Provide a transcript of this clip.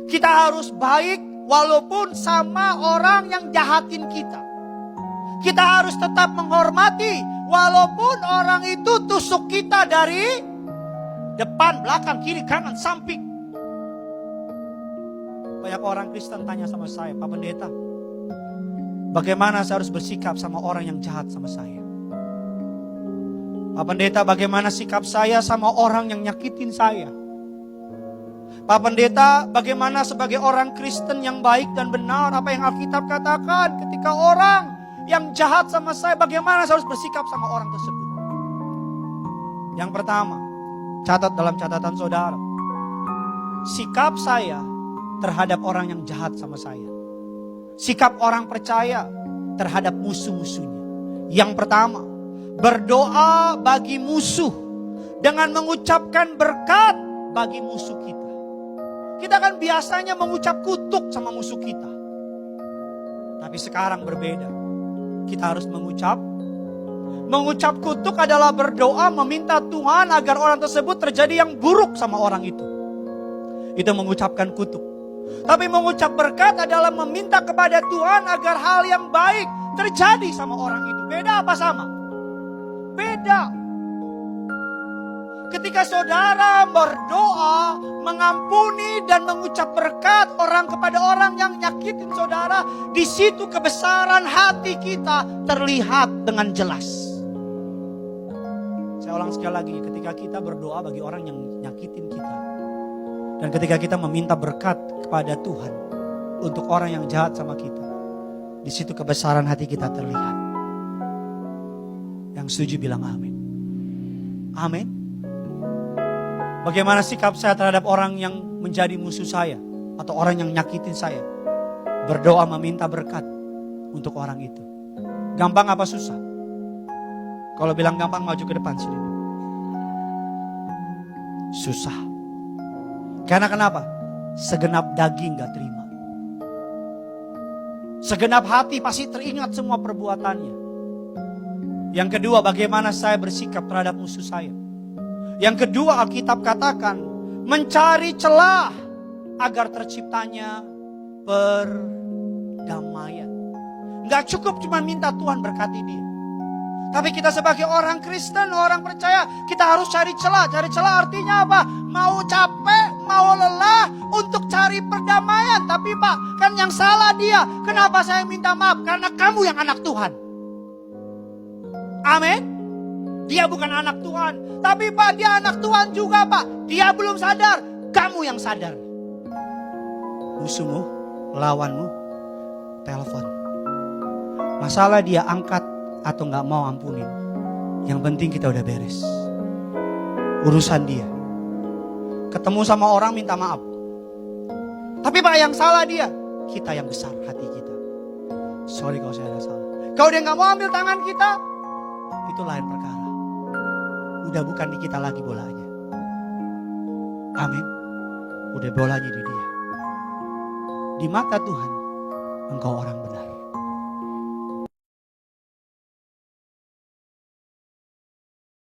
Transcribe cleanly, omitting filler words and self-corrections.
Kita harus baik walaupun sama orang yang jahatin kita. Kita harus tetap menghormati walaupun orang itu tusuk kita dari depan, belakang, kiri, kanan, samping. Banyak orang Kristen tanya sama saya, Pak Pendeta, bagaimana saya harus bersikap sama orang yang jahat sama saya? Pak Pendeta, bagaimana sikap saya sama orang yang nyakitin saya? Pak Pendeta, bagaimana sebagai orang Kristen yang baik dan benar, apa yang Alkitab katakan ketika orang yang jahat sama saya, bagaimana saya harus bersikap sama orang tersebut? Yang pertama, catat dalam catatan saudara, sikap saya terhadap orang yang jahat sama saya, sikap orang percaya terhadap musuh-musuhnya. Yang pertama, berdoa bagi musuh dengan mengucapkan berkat bagi musuh kita. Kita kan biasanya mengucap kutuk sama musuh kita. Tapi sekarang berbeda. Kita harus mengucap kutuk adalah berdoa meminta Tuhan agar orang tersebut terjadi yang buruk sama orang itu. Itu mengucapkan kutuk. Tapi mengucap berkat adalah meminta kepada Tuhan agar hal yang baik terjadi sama orang itu. Beda apa sama? Beda. Ketika saudara berdoa, mengampuni dan mengucap berkat orang kepada orang yang nyakitin saudara, di situ kebesaran hati kita terlihat dengan jelas. Saya ulang sekali lagi, ketika kita berdoa bagi orang yang nyakitin kita, dan ketika kita meminta berkat kepada Tuhan untuk orang yang jahat sama kita, di situ kebesaran hati kita terlihat. Yang setuju bilang amin. Amin. Bagaimana sikap saya terhadap orang yang menjadi musuh saya atau orang yang nyakitin saya? Berdoa meminta berkat untuk orang itu. Gampang apa susah? Kalau bilang gampang, maju ke depan sini. Susah. Karena kenapa? Segenap daging gak terima. Segenap hati pasti teringat semua perbuatannya. Yang kedua, bagaimana saya bersikap terhadap musuh saya? Yang kedua, Alkitab katakan mencari celah agar terciptanya perdamaian. Gak cukup cuma minta Tuhan berkati dia. Tapi kita sebagai orang Kristen, orang percaya, kita harus cari celah. Cari celah artinya apa? Mau capek, mau lelah untuk cari perdamaian. Tapi Pak, kan yang salah dia. Kenapa saya minta maaf? Karena kamu yang anak Tuhan. Amin. Dia bukan anak Tuhan. Tapi Pak, dia anak Tuhan juga Pak. Dia belum sadar. Kamu yang sadar. Musuhmu, lawanmu, telepon. Masalah dia angkat atau gak mau ampunin. Yang penting kita udah beres. Urusan dia. Ketemu sama orang minta maaf. Tapi Pak, yang salah dia. Kita yang besar hati kita. Sorry kalau saya ada salah. Kalau dia gak mau ambil tangan kita, itu lain perkara. Udah bukan di kita lagi bolanya. Amin. Udah bolanya di dia. Di mata Tuhan, engkau orang benar.